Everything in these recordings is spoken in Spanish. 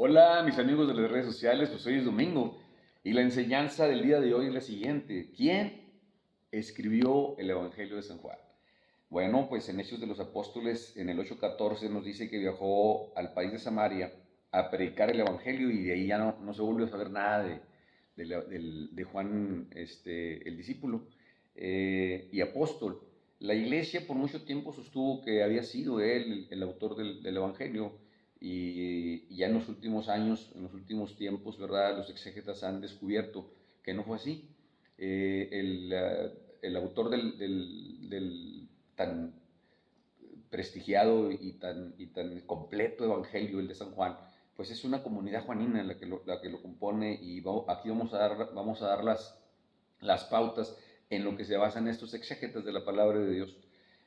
Hola, mis amigos de las redes sociales, pues hoy es domingo y la enseñanza del día de hoy es la siguiente. ¿Quién escribió el Evangelio de San Juan? Bueno, pues en Hechos de los Apóstoles, en el 8:14, nos dice que viajó al país de Samaria a predicar el Evangelio y de ahí ya no se volvió a saber nada de Juan, el discípulo y apóstol. La iglesia por mucho tiempo sostuvo que había sido él el autor del Evangelio y ya en los últimos años, en los últimos tiempos, ¿verdad? Los exégetas han descubierto que no fue así. El autor del tan prestigiado y tan completo evangelio, el de San Juan, pues es una comunidad juanina la que lo compone y aquí vamos a dar las pautas en lo que se basan estos exégetas de la palabra de Dios.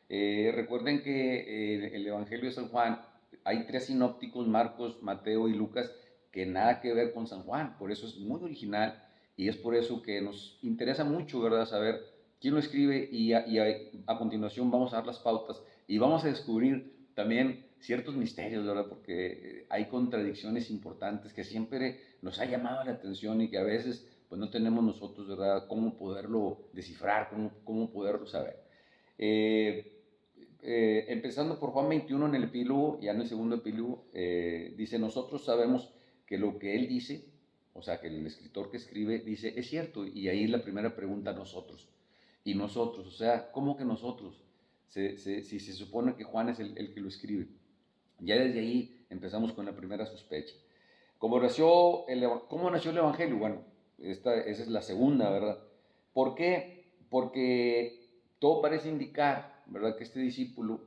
Recuerden que el Evangelio de San Juan hay tres sinópticos, Marcos, Mateo y Lucas, que nada que ver con San Juan, por eso es muy original y es por eso que nos interesa mucho, ¿verdad?, saber quién lo escribe y a continuación vamos a dar las pautas y vamos a descubrir también ciertos misterios, ¿verdad? Porque hay contradicciones importantes que siempre nos ha llamado la atención y que a veces pues no tenemos nosotros, ¿verdad?, cómo poderlo descifrar, cómo poderlo saber. Eh, Empezando por Juan 21 en el epílogo, ya en el segundo epílogo, dice, nosotros sabemos que lo que él dice, o sea, que el escritor que escribe dice, es cierto, y ahí la primera pregunta, nosotros. Y nosotros, o sea, ¿cómo que nosotros? Si se supone que Juan es el que lo escribe. Ya desde ahí empezamos con la primera sospecha. ¿Cómo nació el Evangelio? Bueno, esa es la segunda, ¿verdad? ¿Por qué? Porque todo parece indicar, ¿verdad?, que este discípulo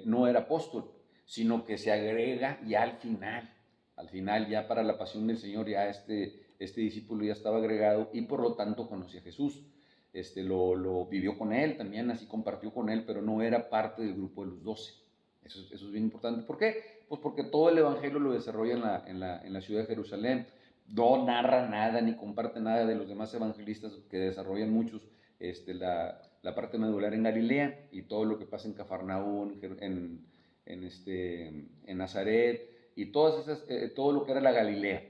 no era apóstol, sino que se agrega ya al final. Al final, ya para la pasión del Señor, ya este discípulo ya estaba agregado y por lo tanto conocía a Jesús. Lo vivió con él también, así compartió con él, pero no era parte del grupo de los 12. Eso es bien importante. ¿Por qué? Pues porque todo el Evangelio lo desarrolla en la ciudad de Jerusalén. No narra nada ni comparte nada de los demás evangelistas que desarrollan muchos la parte medular en Galilea y todo lo que pasa en Cafarnaún, en Nazaret y todo lo que era la Galilea.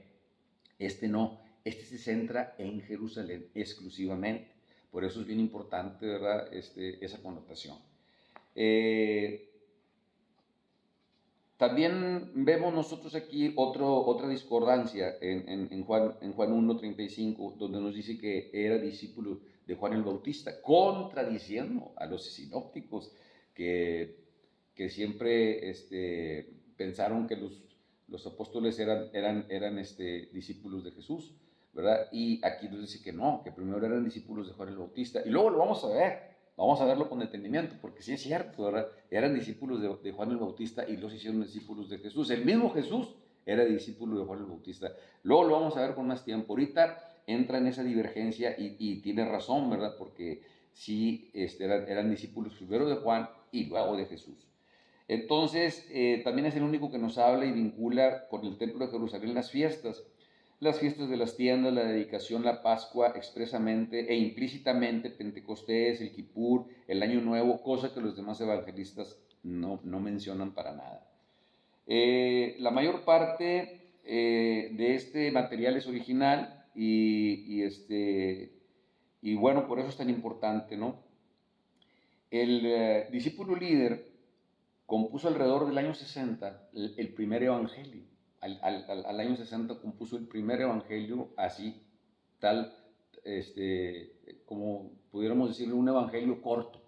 No, se centra en Jerusalén exclusivamente. Por eso es bien importante, ¿verdad?, esa connotación. También vemos nosotros aquí otra discordancia en Juan 1:35, donde nos dice que era discípulo de Juan el Bautista, contradiciendo a los sinópticos que siempre pensaron que los apóstoles eran discípulos de Jesús, ¿verdad? Y aquí nos dice que no, que primero eran discípulos de Juan el Bautista. Y luego lo vamos a verlo con detenimiento, porque sí es cierto, ¿verdad? Eran discípulos de Juan el Bautista y los hicieron discípulos de Jesús. El mismo Jesús era discípulo de Juan el Bautista. Luego lo vamos a ver con más tiempo. Ahorita entra en esa divergencia y tiene razón, ¿verdad? Porque sí eran discípulos primero de Juan y luego de Jesús. Entonces, también es el único que nos habla y vincula con el templo de Jerusalén las fiestas de las tiendas, la dedicación, la Pascua expresamente e implícitamente, Pentecostés, el Kipur, el Año Nuevo, cosa que los demás evangelistas no mencionan para nada. La mayor parte de este material es original y bueno, por eso es tan importante, ¿no? El discípulo líder compuso alrededor del año 60 el primer evangelio. Al año 60 compuso el primer evangelio así, tal, como pudiéramos decirle, un evangelio corto,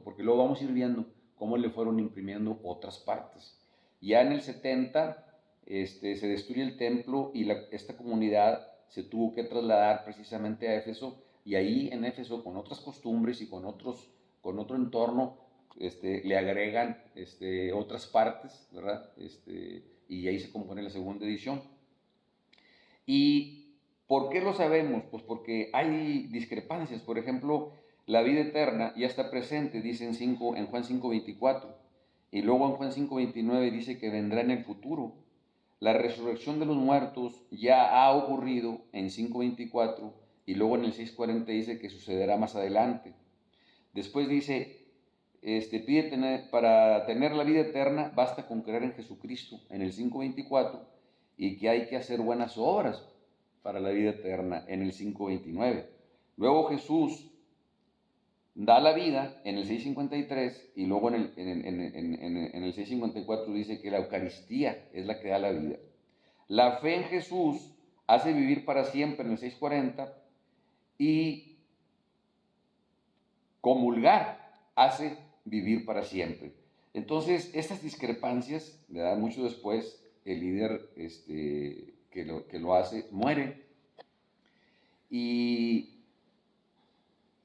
porque luego vamos a ir viendo cómo le fueron imprimiendo otras partes. Ya en el 70 se destruye el templo y esta comunidad se tuvo que trasladar precisamente a Éfeso, y ahí en Éfeso, con otras costumbres y con otro entorno, le agregan otras partes, ¿verdad? Y ahí se compone la segunda edición. ¿Y por qué lo sabemos? Pues porque hay discrepancias. Por ejemplo, la vida eterna ya está presente, dice en Juan 5:24, y luego en Juan 5:29 dice que vendrá en el futuro. La resurrección de los muertos ya ha ocurrido en 5:24 y luego en el 6:40 dice que sucederá más adelante. Después dice, para tener la vida eterna basta con creer en Jesucristo, en el 5:24, y que hay que hacer buenas obras para la vida eterna en el 5:29. Luego Jesús da la vida en el 6:53 y luego en el 6:54 dice que la Eucaristía es la que da la vida. La fe en Jesús hace vivir para siempre en el 6:40 y comulgar hace vivir para siempre. Entonces, estas discrepancias, ¿verdad? Mucho después, el líder que lo hace muere y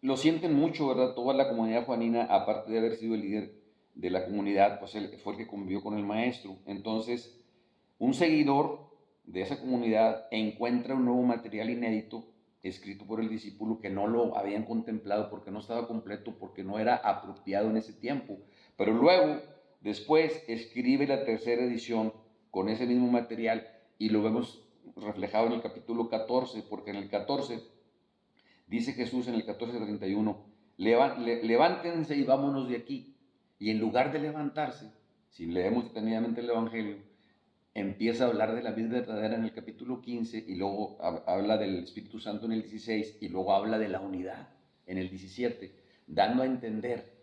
lo sienten mucho, ¿verdad? Toda la comunidad juanina, aparte de haber sido el líder de la comunidad, pues él fue el que convivió con el maestro. Entonces, un seguidor de esa comunidad encuentra un nuevo material inédito escrito por el discípulo que no lo habían contemplado porque no estaba completo, porque no era apropiado en ese tiempo. Pero luego, después, escribe la tercera edición con ese mismo material y lo vemos reflejado en el capítulo 14, porque en el 14 dice Jesús en el 14:31, levántense y vámonos de aquí. Y en lugar de levantarse, si leemos detenidamente el Evangelio, empieza a hablar de la vida verdadera en el capítulo 15 y luego habla del Espíritu Santo en el 16 y luego habla de la unidad en el 17, dando a entender,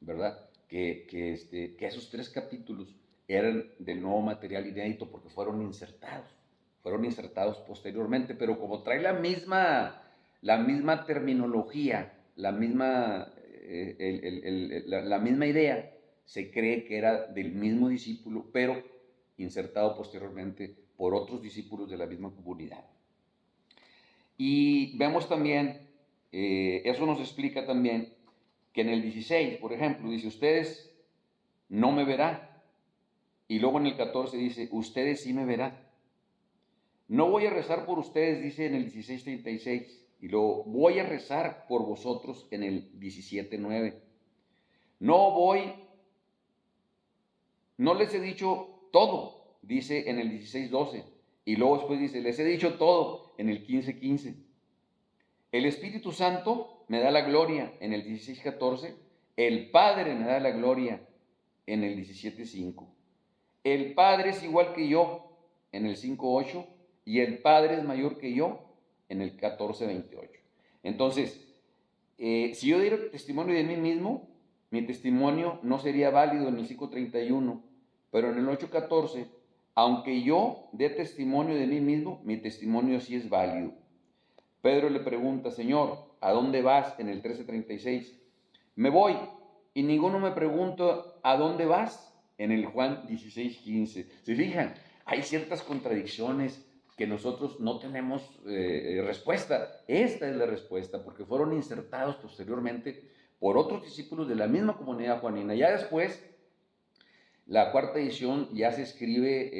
¿verdad? Que esos 3 capítulos eran del nuevo material inédito porque fueron insertados posteriormente, pero como trae la misma terminología, la misma idea, se cree que era del mismo discípulo, pero insertado posteriormente por otros discípulos de la misma comunidad. Y vemos también, eso nos explica también, que en el 16, por ejemplo, dice, ustedes no me verán. Y luego en el 14 dice, ustedes sí me verán. No voy a rezar por ustedes, dice en el 16:36. Y luego, voy a rezar por vosotros en el 17:9. No les he dicho todo, dice en el 16:12. Y luego después dice, les he dicho todo en el 15:15. El Espíritu Santo me da la gloria en el 16:14. El Padre me da la gloria en el 17:5. El Padre es igual que yo en el 5:8 y el Padre es mayor que yo en el 14:28. Entonces, si yo diera testimonio de mí mismo, mi testimonio no sería válido en el 5:31, pero en el 8:14, aunque yo dé testimonio de mí mismo, mi testimonio sí es válido. Pedro le pregunta, Señor, ¿a dónde vas? En el 13:36. Me voy, y ninguno me pregunta, ¿a dónde vas? En el Juan 16:15. ¿Se fijan? Hay ciertas contradicciones que nosotros no tenemos respuesta. Esta es la respuesta, porque fueron insertados posteriormente por otros discípulos de la misma comunidad juanina. Ya después, la cuarta edición ya se escribe,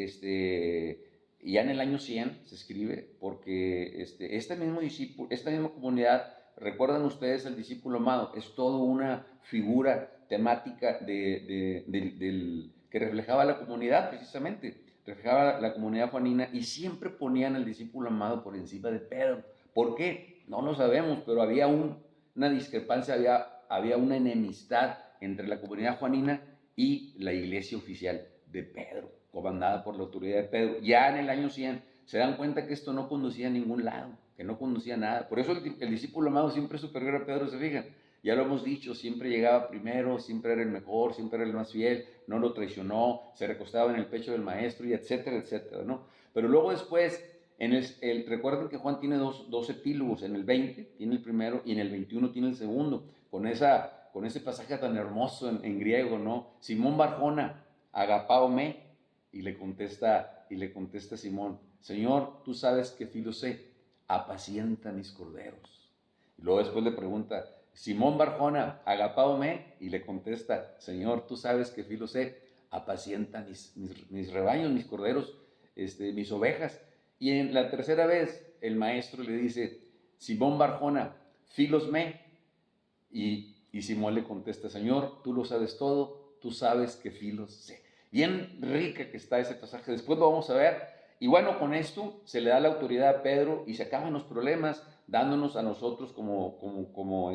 ya en el año 100 se escribe, porque este mismo discípulo, esta misma comunidad, recuerdan ustedes al discípulo amado, es toda una figura temática que reflejaba la comunidad precisamente, reflejaba la comunidad juanina y siempre ponían al discípulo amado por encima de Pedro. ¿Por qué? No lo sabemos, pero había una discrepancia, había una enemistad entre la comunidad juanina y la iglesia oficial de Pedro, comandada por la autoridad de Pedro. Ya en el año 100 se dan cuenta que esto no conducía a ningún lado, que no conducía a nada. Por eso el discípulo amado siempre es superior a Pedro, se fijan. Ya lo hemos dicho, siempre llegaba primero, siempre era el mejor, siempre era el más fiel, no lo traicionó, se recostaba en el pecho del maestro y etcétera, etcétera, ¿no? Pero luego después, recuerden que Juan tiene dos epílogos, en el 20 tiene el primero y en el 21 tiene el segundo, con ese pasaje tan hermoso en griego, ¿no? Simón Barjona, agapao me, y le contesta Simón, Señor, tú sabes que filo sé, apacienta mis corderos. Y luego después le pregunta, Simón Barjona, agapao me, y le contesta, Señor, tú sabes que filo sé, apacienta mis rebaños, mis corderos, mis ovejas. Y en la tercera vez, el maestro le dice, Simón Barjona, filos me, y Simón le contesta, Señor, tú lo sabes todo, tú sabes que filos sé. Bien rica que está ese pasaje, después lo vamos a ver. Y bueno, con esto se le da la autoridad a Pedro y se acaban los problemas, dándonos a nosotros como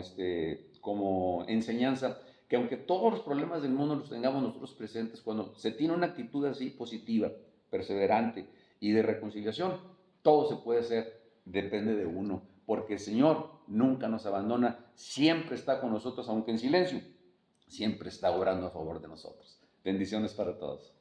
enseñanza, que aunque todos los problemas del mundo los tengamos nosotros presentes, cuando se tiene una actitud así positiva, perseverante, y de reconciliación. Todo se puede hacer, depende de uno, porque el Señor nunca nos abandona, siempre está con nosotros, aunque en silencio, siempre está obrando a favor de nosotros. Bendiciones para todos.